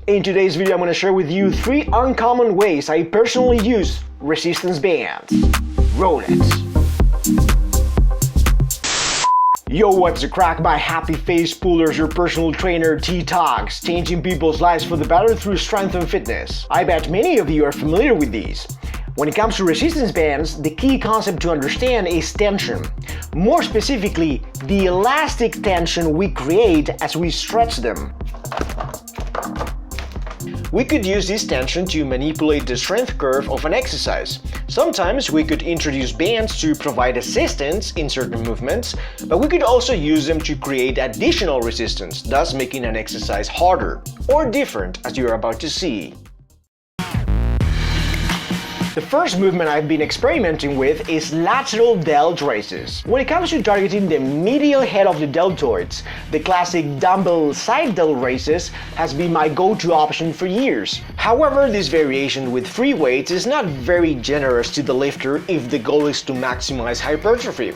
In today's video, I'm going to share with you 3 uncommon ways I personally use resistance bands. Roll it! Yo, what's the crack, my happy face pullers, your personal trainer T-Talks, changing people's lives for the better through strength and fitness. I bet many of you are familiar with these. When it comes to resistance bands, the key concept to understand is tension. More specifically, the elastic tension we create as we stretch them. We could use this tension to manipulate the strength curve of an exercise. Sometimes we could introduce bands to provide assistance in certain movements, but we could also use them to create additional resistance, thus making an exercise harder or different, as you are about to see. The first movement I've been experimenting with is lateral delt raises. When it comes to targeting the medial head of the deltoids, the classic dumbbell side delt raises has been my go-to option for years. However, this variation with free weights is not very generous to the lifter if the goal is to maximize hypertrophy.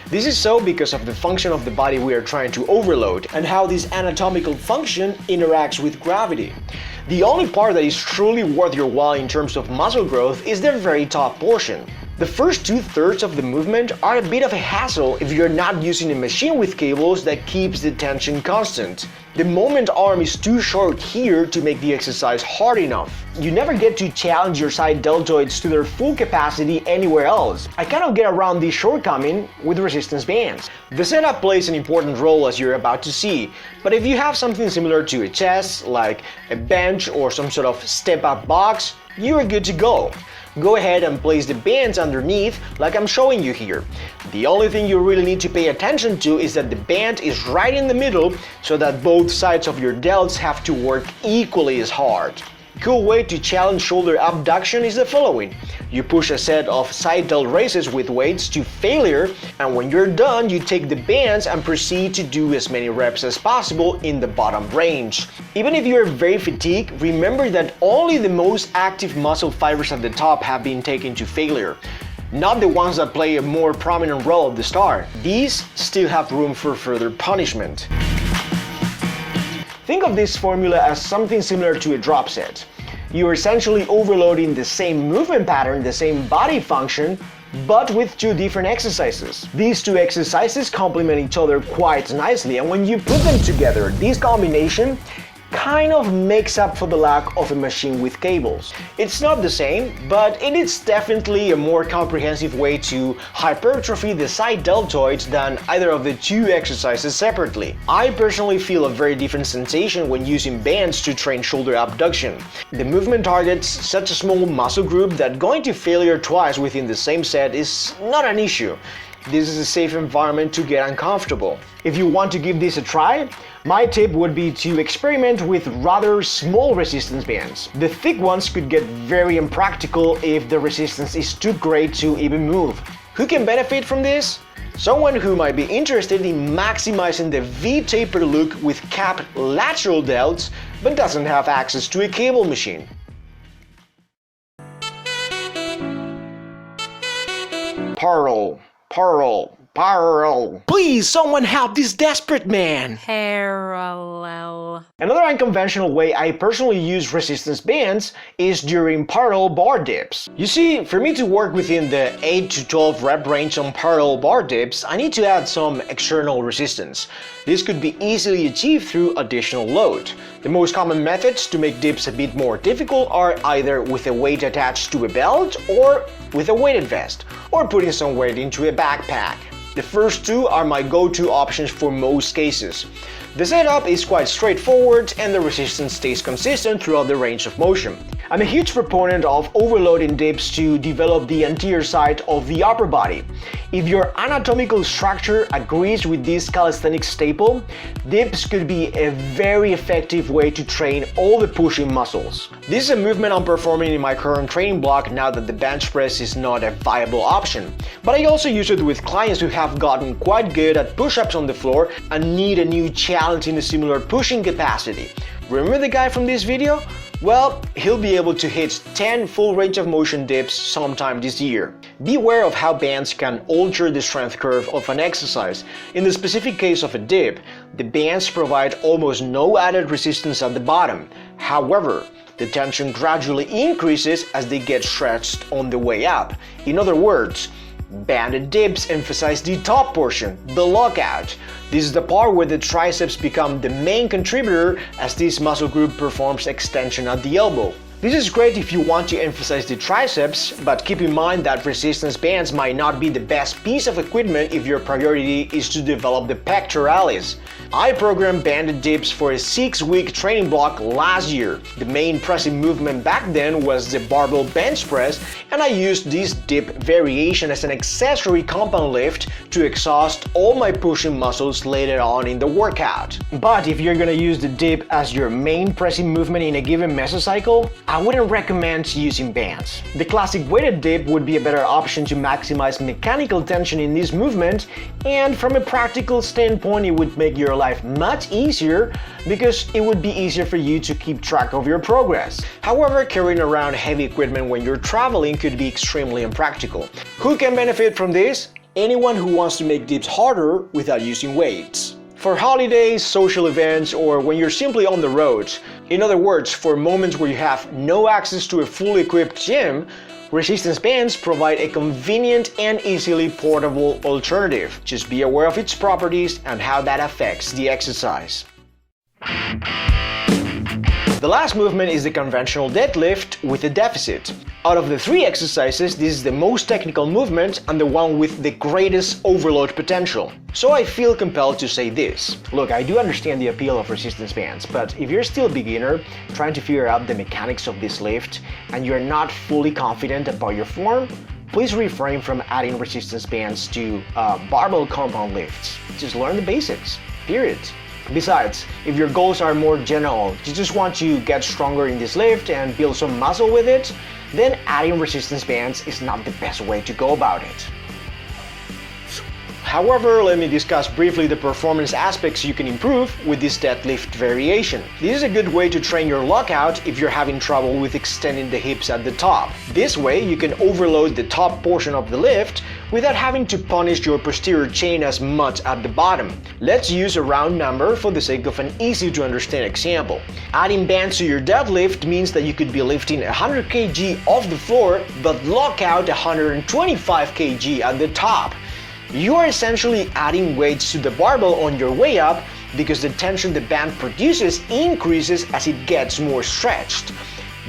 This is so because of the function of the body we are trying to overload and how this anatomical function interacts with gravity. The only part that is truly worth your while in terms of muscle growth is the very top portion. The first 2/3 of the movement are a bit of a hassle if you're not using a machine with cables that keeps the tension constant. The moment arm is too short here to make the exercise hard enough. You never get to challenge your side deltoids to their full capacity anywhere else. I cannot get around this shortcoming with resistance bands. The setup plays an important role, as you're about to see, but if you have something similar to a chest, like a bench or some sort of step-up box, you are good to go. Go ahead and place the bands underneath like I'm showing you here. The only thing you really need to pay attention to is that the band is right in the middle so that both sides of your delts have to work equally as hard. Cool way to challenge shoulder abduction is the following. You push a set of side delt raises with weights to failure, and when you're done, you take the bands and proceed to do as many reps as possible in the bottom range. Even if you're very fatigued, remember that only the most active muscle fibers at the top have been taken to failure, not the ones that play a more prominent role at the start. These still have room for further punishment. Think of this formula as something similar to a drop set. You're essentially overloading the same movement pattern, the same body function, but with 2 different exercises. These 2 exercises complement each other quite nicely, and when you put them together, this combination kind of makes up for the lack of a machine with cables. It's not the same, but it is definitely a more comprehensive way to hypertrophy the side deltoids than either of the 2 exercises separately. I personally feel a very different sensation when using bands to train shoulder abduction. The movement targets such a small muscle group that going to failure twice within the same set is not an issue. This is a safe environment to get uncomfortable. If you want to give this a try, my tip would be to experiment with rather small resistance bands. The thick ones could get very impractical if the resistance is too great to even move. Who can benefit from this? Someone who might be interested in maximizing the V-taper look with capped lateral delts but doesn't have access to a cable machine. Parallel. Please, someone help this desperate man! Parallel. Another unconventional way I personally use resistance bands is during parallel bar dips. You see, for me to work within the 8 to 12 rep range on parallel bar dips, I need to add some external resistance. This could be easily achieved through additional load. The most common methods to make dips a bit more difficult are either with a weight attached to a belt or with a weighted vest, or putting some weight into a backpack. The first 2 are my go-to options for most cases. The setup is quite straightforward and the resistance stays consistent throughout the range of motion. I'm a huge proponent of overloading dips to develop the anterior side of the upper body. If your anatomical structure agrees with this calisthenic staple, dips could be a very effective way to train all the pushing muscles. This is a movement I'm performing in my current training block now that the bench press is not a viable option. But I also use it with clients who have gotten quite good at push-ups on the floor and need a new challenge in a similar pushing capacity. Remember the guy from this video? Well, he'll be able to hit 10 full range of motion dips sometime this year. Beware of how bands can alter the strength curve of an exercise. In the specific case of a dip, the bands provide almost no added resistance at the bottom. However, the tension gradually increases as they get stretched on the way up. In other words, banded dips emphasize the top portion, the lockout. This is the part where the triceps become the main contributor as this muscle group performs extension at the elbow. This is great if you want to emphasize the triceps, but keep in mind that resistance bands might not be the best piece of equipment if your priority is to develop the pectoralis. I programmed banded dips for a 6-week training block last year. The main pressing movement back then was the barbell bench press, and I used this dip variation as an accessory compound lift to exhaust all my pushing muscles later on in the workout. But if you're gonna use the dip as your main pressing movement in a given mesocycle, I wouldn't recommend using bands. The classic weighted dip would be a better option to maximize mechanical tension in this movement, and from a practical standpoint it would make your life much easier because it would be easier for you to keep track of your progress. However, carrying around heavy equipment when you're traveling could be extremely impractical. Who can benefit from this? Anyone who wants to make dips harder without using weights. For holidays, social events, or when you're simply on the road. In other words, for moments where you have no access to a fully equipped gym, resistance bands provide a convenient and easily portable alternative. Just be aware of its properties and how that affects the exercise. The last movement is the conventional deadlift with a deficit. Out of the 3 exercises, this is the most technical movement and the one with the greatest overload potential. So I feel compelled to say this. Look, I do understand the appeal of resistance bands, but if you're still a beginner trying to figure out the mechanics of this lift and you're not fully confident about your form, please refrain from adding resistance bands to barbell compound lifts. Just learn the basics, period. Besides, if your goals are more general, you just want to get stronger in this lift and build some muscle with it, then adding resistance bands is not the best way to go about it. However, let me discuss briefly the performance aspects you can improve with this deadlift variation. This is a good way to train your lockout if you're having trouble with extending the hips at the top. This way, you can overload the top portion of the lift without having to punish your posterior chain as much at the bottom. Let's use a round number for the sake of an easy to understand example. Adding bands to your deadlift means that you could be lifting 100 kg off the floor but lock out 125 kg at the top. You are essentially adding weights to the barbell on your way up because the tension the band produces increases as it gets more stretched.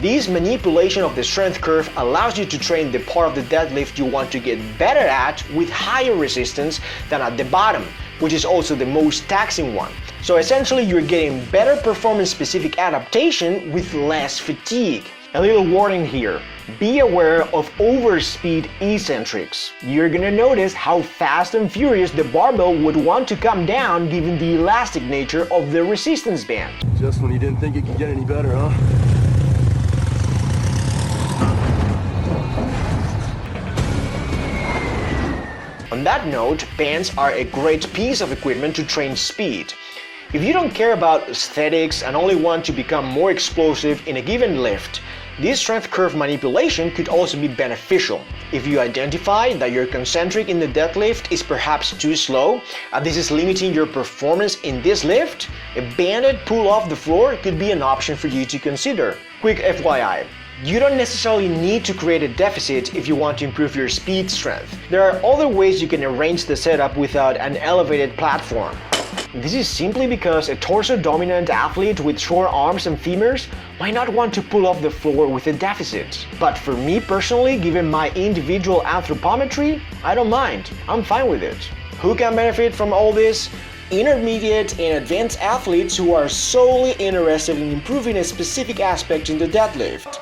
This manipulation of the strength curve allows you to train the part of the deadlift you want to get better at with higher resistance than at the bottom, which is also the most taxing one. So essentially you're getting better performance-specific adaptation with less fatigue. A little warning here, be aware of overspeed eccentrics. You're gonna notice how fast and furious the barbell would want to come down given the elastic nature of the resistance band. Just when you didn't think it could get any better, huh? On that note, bands are a great piece of equipment to train speed. If you don't care about aesthetics and only want to become more explosive in a given lift, this strength curve manipulation could also be beneficial. If you identify that your concentric in the deadlift is perhaps too slow, and this is limiting your performance in this lift, a banded pull off the floor could be an option for you to consider. Quick FYI. You don't necessarily need to create a deficit if you want to improve your speed strength. There are other ways you can arrange the setup without an elevated platform. This is simply because a torso-dominant athlete with short arms and femurs might not want to pull off the floor with a deficit. But for me personally, given my individual anthropometry, I don't mind. I'm fine with it. Who can benefit from all this? Intermediate and advanced athletes who are solely interested in improving a specific aspect in the deadlift.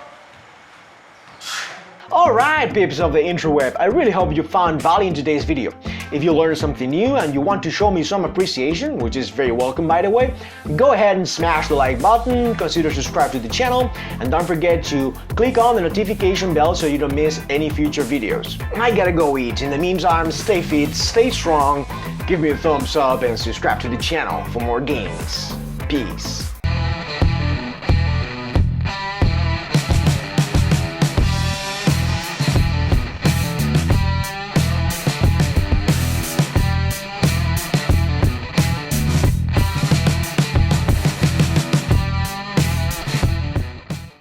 Alright peeps of the interweb, I really hope you found value in today's video. If you learned something new and you want to show me some appreciation, which is very welcome by the way, go ahead and smash the like button, consider subscribe to the channel, and don't forget to click on the notification bell so you don't miss any future videos. I gotta go eat. In the meantime, stay fit, stay strong, give me a thumbs up and subscribe to the channel for more gains. Peace.